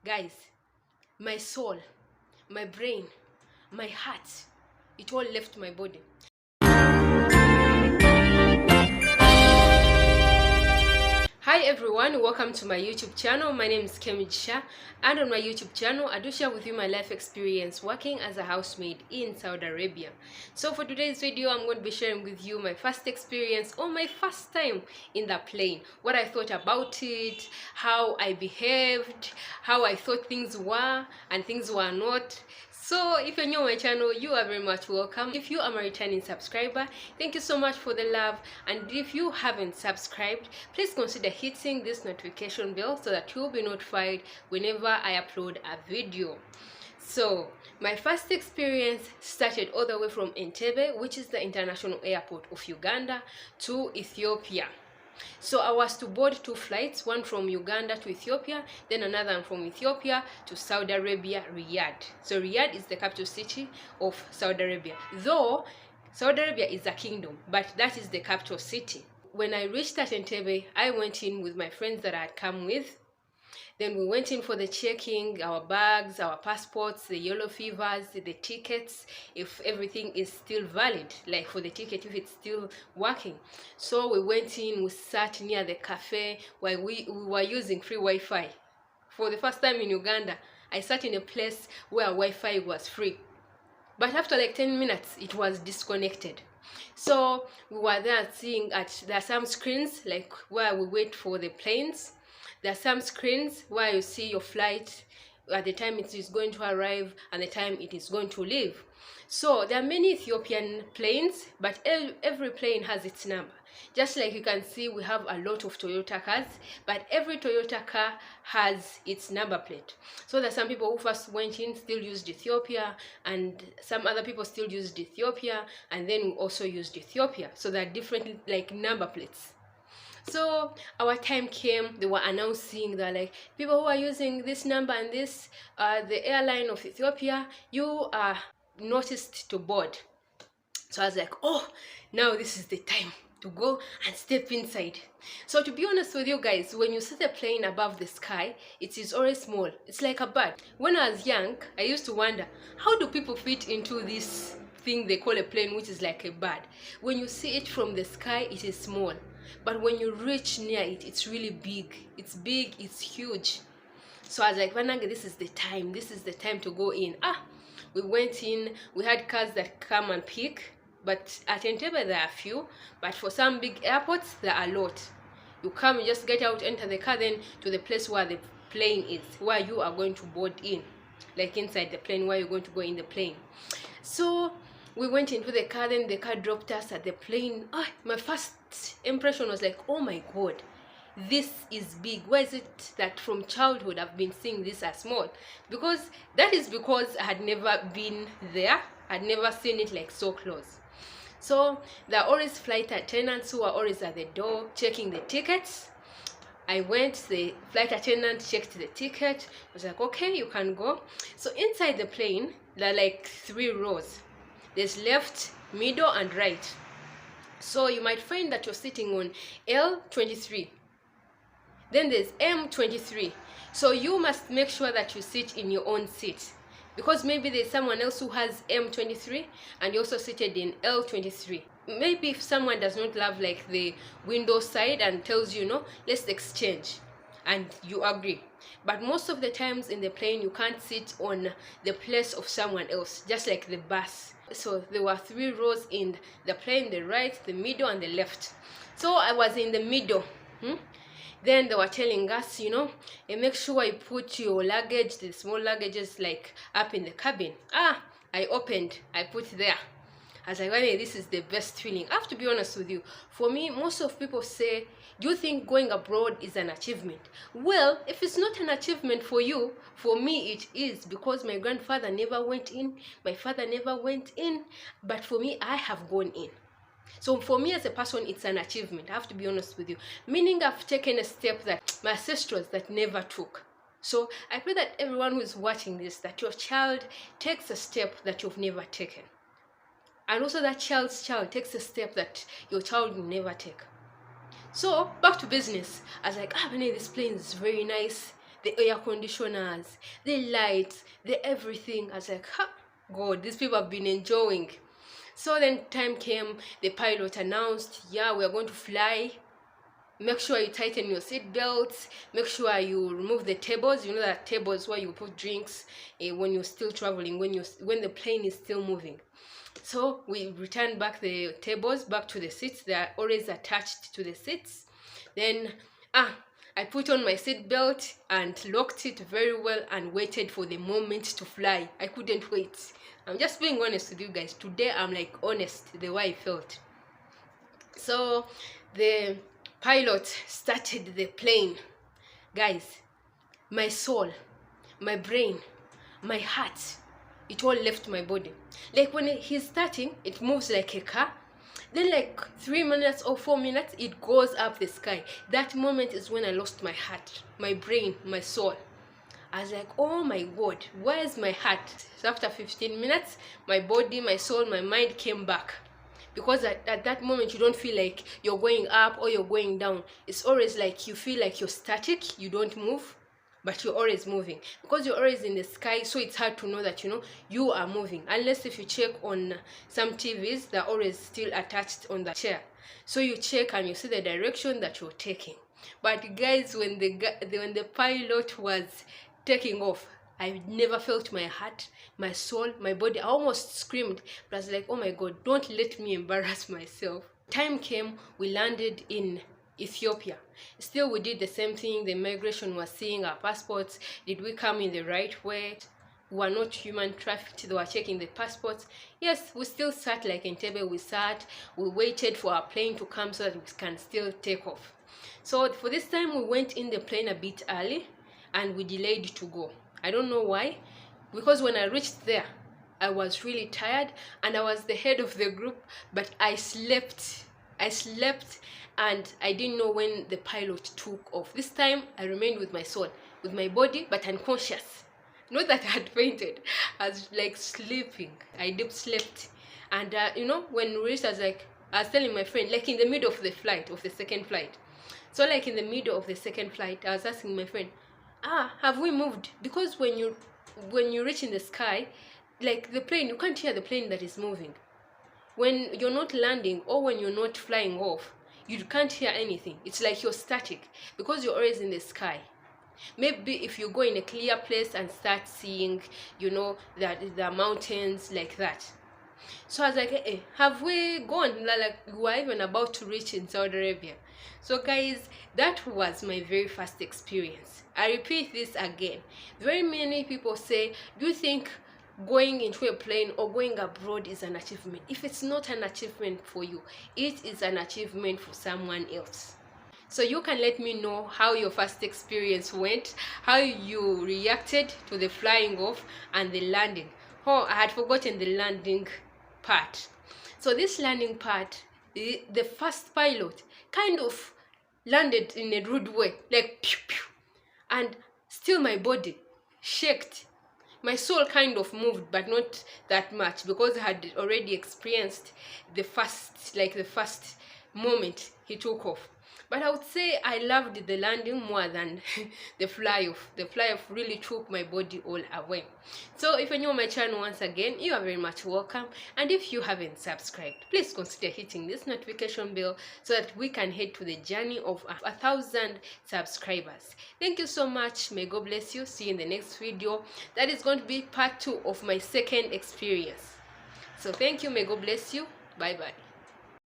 Guys, my soul, my brain, my heart, it all left my body. Hi everyone, welcome to my YouTube channel. My name is Kemi Shah, and on my YouTube channel I do share with you my life experience working as a housemaid in Saudi Arabia. So for today's video, I'm going to be sharing with you my first experience or my first time in the plane, what I thought about it, how I behaved, how I thought things were and things were not. So if you're new on my channel, you are very much welcome. If you are my returning subscriber, thank you so much for the love. And if you haven't subscribed, please consider hitting this notification bell so that you'll be notified whenever I upload a video. So my first experience started all the way from Entebbe, which is the international airport of Uganda, to Ethiopia. So I was to board two flights, one from Uganda to Ethiopia, then another from Ethiopia to Saudi Arabia, Riyadh. So Riyadh is the capital city of Saudi Arabia. Though Saudi Arabia is a kingdom, but that is the capital city. When I reached at Entebbe, I went in with my friends that I had come with. Then we went in for the checking, our bags, our passports, the yellow fevers, the tickets, if everything is still valid, like for the ticket, if it's still working. So we went in, we sat near the cafe where we were using free Wi-Fi. For the first time in Uganda, I sat in a place where Wi-Fi was free. But after like 10 minutes, it was disconnected. So we were there seeing there are some screens, like where we wait for the planes. There are some screens where you see your flight at the time it is going to arrive and the time it is going to leave. So there are many Ethiopian planes, but every plane has its number. Just like you can see, we have a lot of Toyota cars, but every Toyota car has its number plate. So there are some people who first went in still used Ethiopia, and some other people still used Ethiopia, and then we also used Ethiopia. So there are different like number plates. So our time came, they were announcing that like people who are using this number and this, the airline of Ethiopia, you are noticed to board. So I was like, oh, now this is the time to go and step inside. So to be honest with you guys, when you see the plane above the sky, it is always small. It's like a bird. When I was young, I used to wonder, how do people fit into this thing they call a plane, which is like a bird? When you see it from the sky, it is small. But when you reach near it, it's really big. It's big, it's huge. So I was like, Vananga, this is the time to go in. We went in, we had cars that come and pick, but at Entebbe there are a few, but for some big airports, there are a lot. You come, you just get out, enter the car, then to the place where the plane is, where you are going to board in, like inside the plane, where you're going to go in the plane. So we went into the car, then the car dropped us at the plane. My first impression was like, oh my god, this is big. Why is it that from childhood I've been seeing this as small? Because I had never been there. I'd never seen it like so close. So there are always flight attendants who are always at the door checking the tickets. I went, the flight attendant checked the ticket. I was like, okay, you can go. So inside the plane, there are like 3 rows. There's left, middle, and right. So you might find that you're sitting on L23. Then there's M23. So you must make sure that you sit in your own seat, because maybe there's someone else who has M23 and you're also seated in L23. Maybe if someone does not love like the window side and tells you, no, let's exchange, and you agree. But most of the times in the plane, you can't sit on the place of someone else, just like the bus. So there were 3 rows in the plane, the right, the middle, and the left. So I was in the middle. Then they were telling us, and make sure you put your luggage, the small luggages, like up in the cabin. I opened, I put there. I was like, hey, this is the best feeling. I have to be honest with you. For me, most of people say, do you think going abroad is an achievement? Well, if it's not an achievement for you, for me it is, because my grandfather never went in, my father never went in, but for me, I have gone in. So for me as a person, it's an achievement. I have to be honest with you. Meaning I've taken a step that my ancestors that never took. So I pray that everyone who is watching this, that your child takes a step that you've never taken. And also that child's child takes a step that your child will never take. So back to business. I was like, this plane is very nice. the air conditioners, the lights, the everything. I was like, ha, God, these people have been enjoying. So then time came, the pilot announced, yeah, we are going to fly. Make sure you tighten your seat belts. Make sure you remove the tables. You know that tables where you put drinks when you're still traveling, when the plane is still moving. So we returned back the tables back to the seats. They are always attached to the seats. Then I put on my seat belt and locked it very well and waited for the moment to fly. I couldn't wait. I'm just being honest with you guys. Today I'm like honest the way I felt. So the pilot started the plane. Guys, my soul, my brain, my heart, it all left my body. Like when he's starting, it moves like a car. Then like 3 minutes or 4 minutes, it goes up the sky. That moment is when I lost my heart, my brain, my soul. I was like, oh my God, where's my heart? So after 15 minutes, my body, my soul, my mind came back. Because at that moment, you don't feel like you're going up or you're going down. It's always like you feel like you're static, you don't move, but you're always moving. Because you're always in the sky, so it's hard to know that, you are moving. Unless if you check on some TVs, they're always still attached on the chair. So you check and you see the direction that you're taking. But guys, when the pilot was taking off, I never felt my heart, my soul, my body. I almost screamed, but I was like, oh my God, don't let me embarrass myself. Time came, we landed in Ethiopia. Still, we did the same thing. The immigration was seeing our passports. Did we come in the right way? We were not human trafficked. They were checking the passports. Yes, we still sat like in Entebbe. We sat, we waited for our plane to come so that we can still take off. So for this time, we went in the plane a bit early and we delayed to go. I don't know why, because when I reached there, I was really tired and I was the head of the group, but I slept and I didn't know when the pilot took off. This time I remained with my soul, with my body, but unconscious. Not that I had fainted, I was like sleeping. I deep slept. And when we reached, I was telling my friend, like in the middle of the flight, of the second flight. So like in the middle of the second flight, I was asking my friend, have we moved? Because when you reach in the sky, like the plane, you can't hear the plane that is moving. When you're not landing or when you're not flying off, you can't hear anything. It's like you're static because you're always in the sky. Maybe if you go in a clear place and start seeing, that the mountains like that. So I was like, have we gone? Like we were even about to reach in Saudi Arabia. So guys, that was my very first experience. I repeat this again. Very many people say, do you think going into a plane or going abroad is an achievement? If it's not an achievement for you, it is an achievement for someone else. So you can let me know how your first experience went, how you reacted to the flying off and the landing. Oh, I had forgotten the landing part. So this landing part, the first pilot kind of landed in a rude way, like pew pew, and still my body shook. My soul kind of moved, but not that much because I had already experienced the first moment he took off. But I would say I loved the landing more than the fly-off. The fly-off really took my body all away. So if you're new on my channel, once again, you are very much welcome. And if you haven't subscribed, please consider hitting this notification bell so that we can head to the journey of 1,000 subscribers. Thank you so much. May God bless you. See you in the next video. That is going to be part 2 of my second experience. So thank you. May God bless you. Bye-bye.